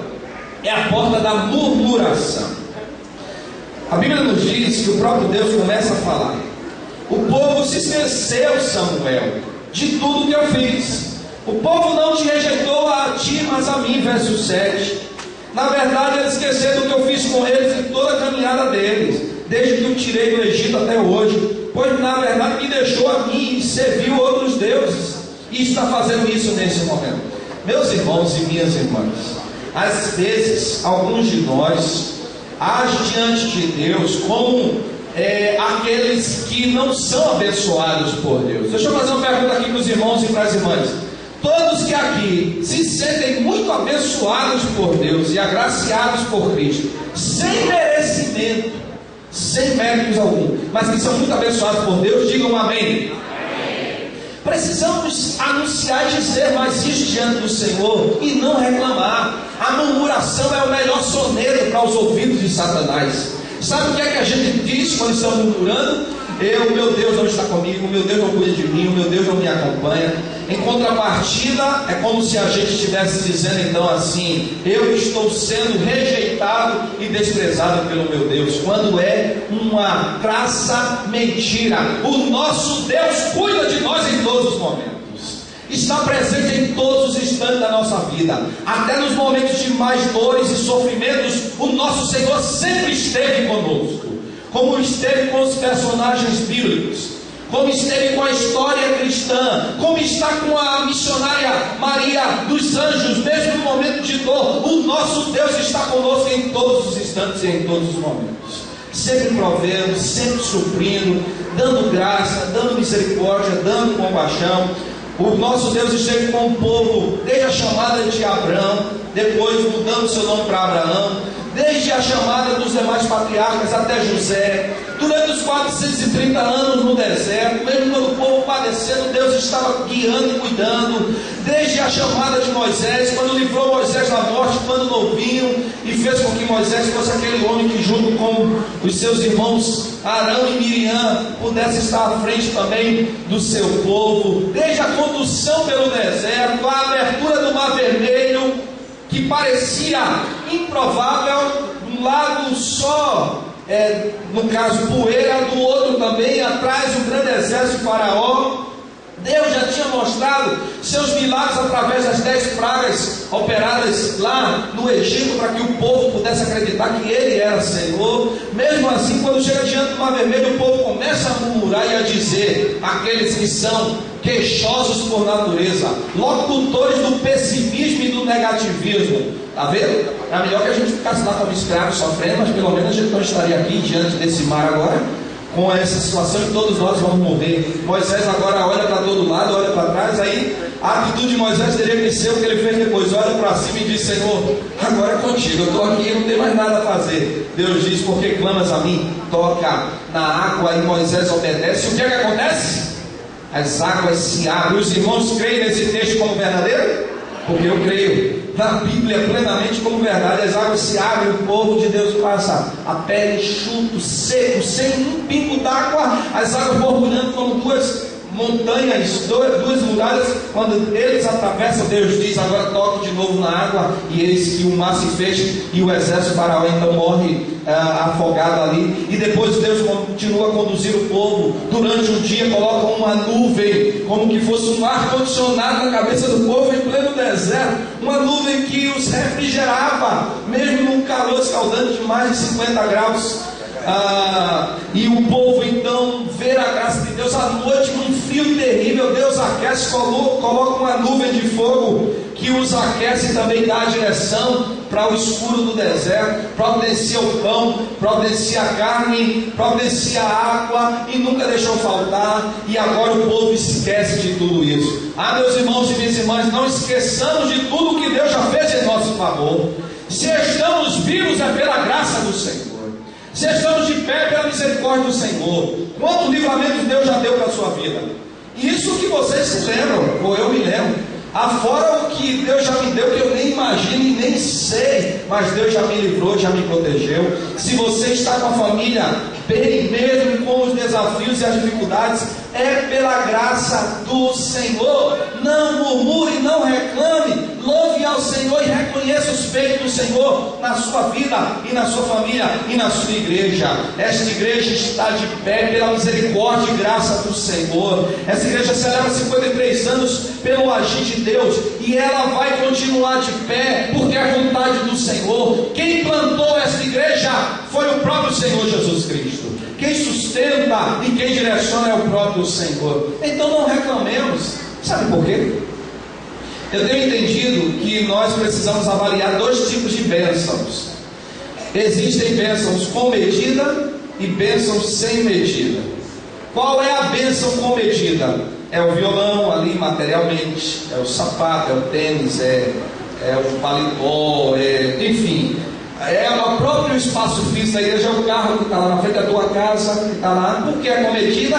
é a porta da murmuração. A Bíblia nos diz que o próprio Deus começa a falar: o povo se esqueceu, Samuel, de tudo que eu fiz. O povo não te rejeitou a ti, mas a mim. Verso 7. Na verdade, eles esqueceram do que eu fiz com eles em toda a caminhada deles, desde que eu tirei do Egito até hoje, pois na verdade me deixou a mim e serviu outros deuses, e está fazendo isso nesse momento. Meus irmãos e minhas irmãs, às vezes alguns de nós agem diante de Deus como aqueles que não são abençoados por Deus. Deixa eu fazer uma pergunta aqui para os irmãos e para as irmãs. Todos que aqui se sentem muito abençoados por Deus e agraciados por Cristo, sem merecimento, sem méritos algum, mas que são muito abençoados por Deus, digam amém. Precisamos anunciar e dizer mais isso diante do Senhor e não reclamar. A murmuração é o melhor soneto para os ouvidos de Satanás. Sabe o que é que a gente diz quando estamos murmurando? Meu Deus não está comigo, meu Deus não cuida de mim, o meu Deus não me acompanha. Em contrapartida, é como se a gente estivesse dizendo então assim: eu estou sendo rejeitado e desprezado pelo meu Deus, quando é uma crassa mentira. O nosso Deus cuida de nós em todos os momentos, está presente em todos os instantes da nossa vida, até nos momentos de mais dores e sofrimentos. O nosso Senhor sempre esteve conosco, como esteve com os personagens bíblicos, como esteve com a história cristã, como está com a missionária Maria dos Anjos, mesmo no momento de dor. O nosso Deus está conosco em todos os instantes e em todos os momentos, sempre provendo, sempre suprindo, dando graça, dando misericórdia, dando compaixão. O nosso Deus esteve com o povo desde a chamada de Abraão, depois mudando seu nome para Abraão, desde a chamada dos demais patriarcas até José, durante os 430 anos no deserto, mesmo quando o povo padecendo, Deus estava guiando e cuidando, desde a chamada de Moisés, quando livrou Moisés da morte, quando novinho, e fez com que Moisés fosse aquele homem que, junto com os seus irmãos Arão e Miriam, pudesse estar à frente também do seu povo, desde a condução pelo deserto, a abertura do Mar Vermelho, que parecia improvável, um lado só, no caso poeira, do outro também, atrás o grande exército de Faraó. Deus já tinha mostrado seus milagres através das 10 pragas operadas lá no Egito, para que o povo pudesse acreditar que Ele era Senhor. Mesmo assim, quando chega diante do Mar Vermelho, o povo começa a murmurar e a dizer, aqueles que são queixosos por natureza, locutores do pessimismo e do negativismo. Está vendo? É melhor que a gente ficasse lá como escravo sofrendo, mas pelo menos a gente não estaria aqui diante desse mar agora, com essa situação, e todos nós vamos morrer. Moisés agora olha para todo lado, olha para trás. Aí a atitude de Moisés teria que ser o que ele fez depois: olha para cima e diz: Senhor, agora é contigo, eu estou aqui e não tenho mais nada a fazer. Deus diz: porque clamas a mim? Toca na água. E Moisés obedece. O que é que acontece? As águas se abrem. Os irmãos creem nesse texto como verdadeiro? Porque eu creio na Bíblia plenamente como verdade. As águas se abrem, o povo de Deus passa a pele enxuto, seco, sem um pingo d'água, as águas borbulhando como duas montanhas, duas muralhas. Quando eles atravessam, Deus diz: agora toque de novo na água, e eis que o mar se fecha, e o exército de Faraó então morre afogado ali. E depois Deus continua a conduzir o povo. Durante o dia coloca uma nuvem, como que fosse um ar-condicionado na cabeça do povo em pleno deserto, uma nuvem que os refrigerava, mesmo num calor escaldante de mais de 50 graus. E o povo então vê a graça de Deus. À noite, num frio terrível, Deus aquece, coloca uma nuvem de fogo que os aquece e também dá a direção para o escuro do deserto, providencia o pão, providencia a carne, providencia a água, e nunca deixou faltar. E agora o povo esquece de tudo isso. Meus irmãos e minhas irmãs, não esqueçamos de tudo que Deus já fez em nosso favor. Se estamos vivos é pela graça do Senhor. Se estamos de pé pela misericórdia do Senhor. Quanto livramento Deus já deu para a sua vida? Isso que vocês se lembram, ou eu me lembro. Afora o que Deus já me deu, que eu nem imagino e nem sei, mas Deus já me livrou, já me protegeu. Se você está com a família bem, mesmo com os desafios e as dificuldades, é pela graça do Senhor. Não murmure, não reclame, louve ao Senhor e reconheça os feitos do Senhor na sua vida e na sua família e na sua igreja. Esta igreja está de pé pela misericórdia e graça do Senhor. Essa igreja celebra 53 anos pelo agir de Deus, e ela vai continuar de pé porque é a vontade do Senhor. Quem plantou esta igreja foi o próprio Senhor Jesus Cristo. Quem sustenta e quem direciona é o próprio Senhor. Então não reclamemos. Sabe por quê? Eu tenho entendido que nós precisamos avaliar dois tipos de bênçãos. Existem bênçãos com medida e bênção sem medida. Qual é a bênção com medida? É o violão ali materialmente, é o sapato, é o tênis, é o paletó, enfim, é o próprio espaço físico da igreja, é o carro que está lá na frente da tua casa, que está lá. Por que é com medida?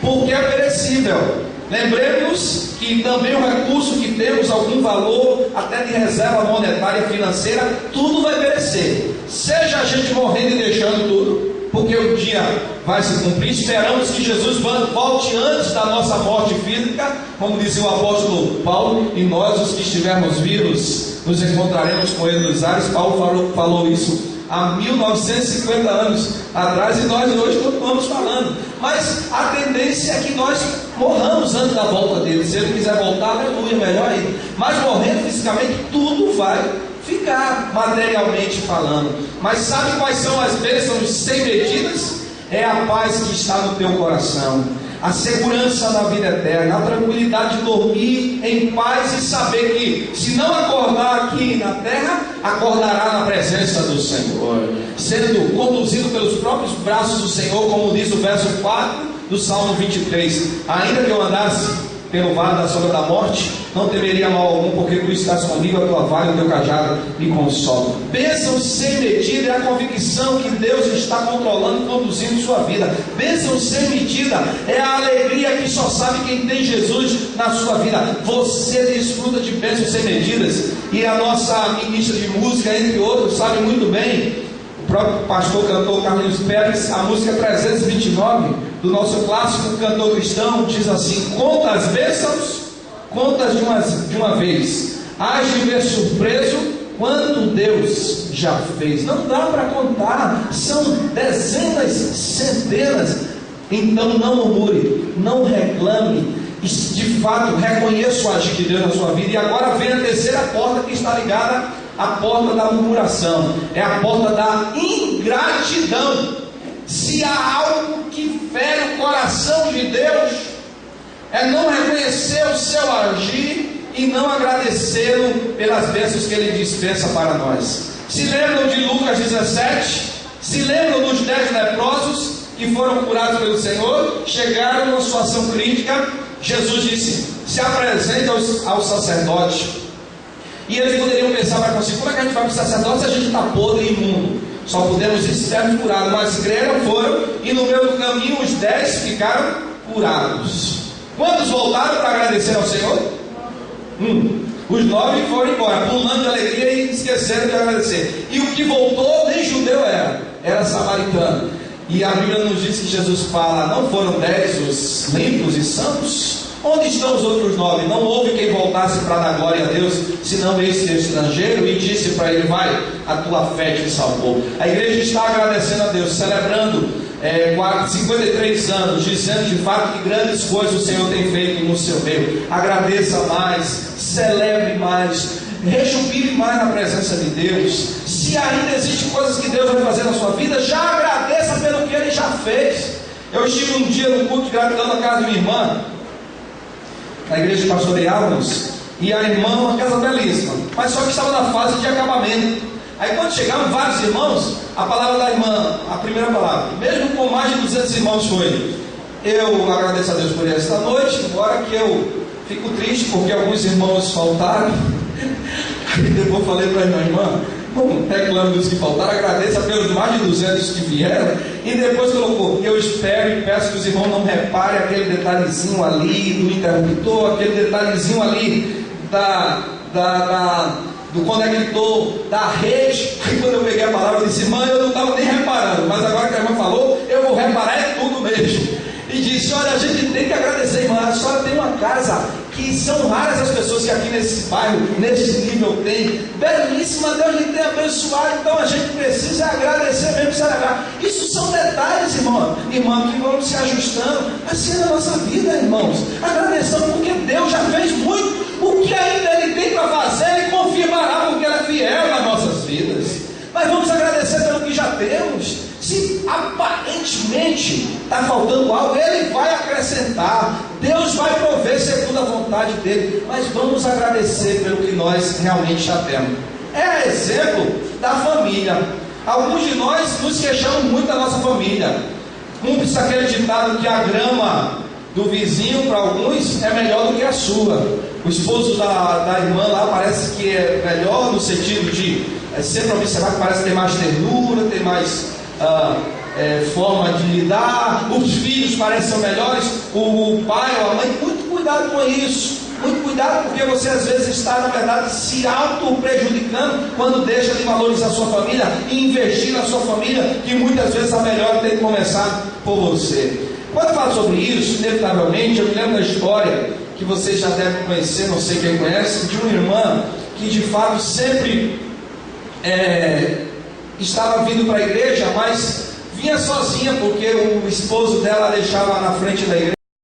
Porque é perecível. Lembremos que também o recurso que temos, algum valor até de reserva monetária e financeira, tudo vai perecer. Seja a gente morrendo e deixando tudo, porque o dia vai se cumprir. Esperamos que Jesus volte antes da nossa morte física, como dizia o apóstolo Paulo, e nós, os que estivermos vivos, nos encontraremos com ele nos ares. Paulo falou isso há 1950 anos atrás, e nós hoje continuamos falando. Mas a tendência é que nós morramos antes da volta dele. Se ele quiser voltar, aleluia, melhor ainda. Mas morrendo fisicamente, tudo vai ficar materialmente falando. Mas sabe quais são as bênçãos sem medidas? É a paz que está no teu coração, a segurança da vida eterna, a tranquilidade de dormir em paz e saber que, se não acordar aqui na terra, acordará na presença do Senhor, sendo conduzido pelos próprios braços do Senhor, como diz o verso 4 do Salmo 23. Ainda que eu andasse pelo vale da sombra da morte, não temeria mal algum, porque tu estás comigo, a tua vara e o teu cajado me consolam. Bênção sem medida é a convicção que Deus está controlando e conduzindo sua vida. Bênção sem medida é a alegria que só sabe quem tem Jesus na sua vida. Você desfruta de bênçãos sem medidas, e a nossa ministra de música, entre outros, sabe muito bem. O próprio pastor cantor Carlinhos Pérez, a música 329 do nosso clássico cantor cristão, diz assim: conta as bênçãos, contas de uma vez, hás de ver surpreso quanto Deus já fez. Não dá para contar, são dezenas, centenas. Então não murmure, não reclame, de fato reconheça o agir de Deus na sua vida. E agora vem a terceira porta, que está ligada à porta da murmuração, é a porta da ingratidão. Se há algo que fere o coração de Deus, é não reconhecer o seu agir e não agradecê-lo pelas bênçãos que ele dispensa para nós. Se lembram de Lucas 17? Se lembram dos 10 leprosos que foram curados pelo Senhor? Chegaram numa situação crítica. Jesus disse: se apresente ao sacerdote. E eles poderiam pensar para consigo: como é que a gente vai para o sacerdote se a gente está podre e imundo? Só podemos ir se estivermos curados. Mas creram, foram, e no meio do caminho os 10 ficaram curados. Quantos voltaram para agradecer ao Senhor? Os 9 foram embora, pulando de alegria e esqueceram de agradecer. E o que voltou nem judeu era samaritano. E a Bíblia nos diz que Jesus fala: não foram 10 os limpos e santos? Onde estão os outros 9? Não houve quem voltasse para dar glória a Deus, senão esse estrangeiro, e disse para ele: vai, a tua fé te salvou. A igreja está agradecendo a Deus, celebrando 53 anos, dizendo de fato que grandes coisas o Senhor tem feito no seu meio. Agradeça mais, celebre mais, rejubile mais na presença de Deus. Se ainda existem coisas que Deus vai fazer na sua vida, já agradeça pelo que Ele já fez. Eu estive um dia no culto de gratidão na casa de minha irmã, na igreja que pastoreávamos, e a irmã, uma casa belíssima, mas só que estava na fase de acabamento. Aí quando chegaram vários irmãos, a palavra da irmã, a primeira palavra, mesmo com mais de 200 irmãos, foi: eu agradeço a Deus por esta noite, embora que eu fico triste porque alguns irmãos faltaram. Depois falei para a irmã: não reclame dos que faltaram, agradeça pelos mais de 200 que vieram. E depois colocou: eu espero e peço que os irmãos não reparem aquele detalhezinho ali do interruptor, aquele detalhezinho ali do conector da rede. Aí quando eu peguei a palavra, eu disse: irmã, eu não estava nem reparando, mas agora que a irmã falou, eu vou reparar é tudo mesmo. E disse: olha, a gente tem que agradecer, irmã. A senhora tem uma casa que são raras as pessoas que aqui nesse bairro, nesse nível, tem. Belíssima, Deus lhe tem abençoado. Então a gente precisa agradecer mesmo, celebrar. Isso são detalhes, irmão, que vão se ajustando assim na nossa vida, irmãos. Agradecendo porque Deus já fez muito. O que ainda Ele tem para fazer, Ele confirmará, porque Ele é fiel nas nossas vidas. Mas vamos agradecer pelo que já temos. Se aparentemente está faltando algo, Ele vai acrescentar. Deus vai prover segundo a vontade dEle. Mas vamos agradecer pelo que nós realmente já temos. É exemplo da família. Alguns de nós nos queixamos muito da nossa família. Cumpre-se aquele ditado que a grama do vizinho, para alguns, é melhor do que a sua. O esposo da irmã lá parece que é melhor no sentido de sempre observar que parece ter mais ternura, ter mais forma de lidar. Os filhos parecem melhores, o pai ou a mãe. Muito cuidado com isso. Muito cuidado, porque você às vezes está, na verdade, se auto-prejudicando quando deixa de valorizar a sua família e investir na sua família, que muitas vezes a melhor tem que começar por você. Quando eu falo sobre isso, inevitavelmente, eu me lembro da história que vocês já devem conhecer, não sei quem conhece, de uma irmã que de fato sempre estava vindo para a igreja, mas vinha sozinha, porque o esposo dela deixava na frente da igreja.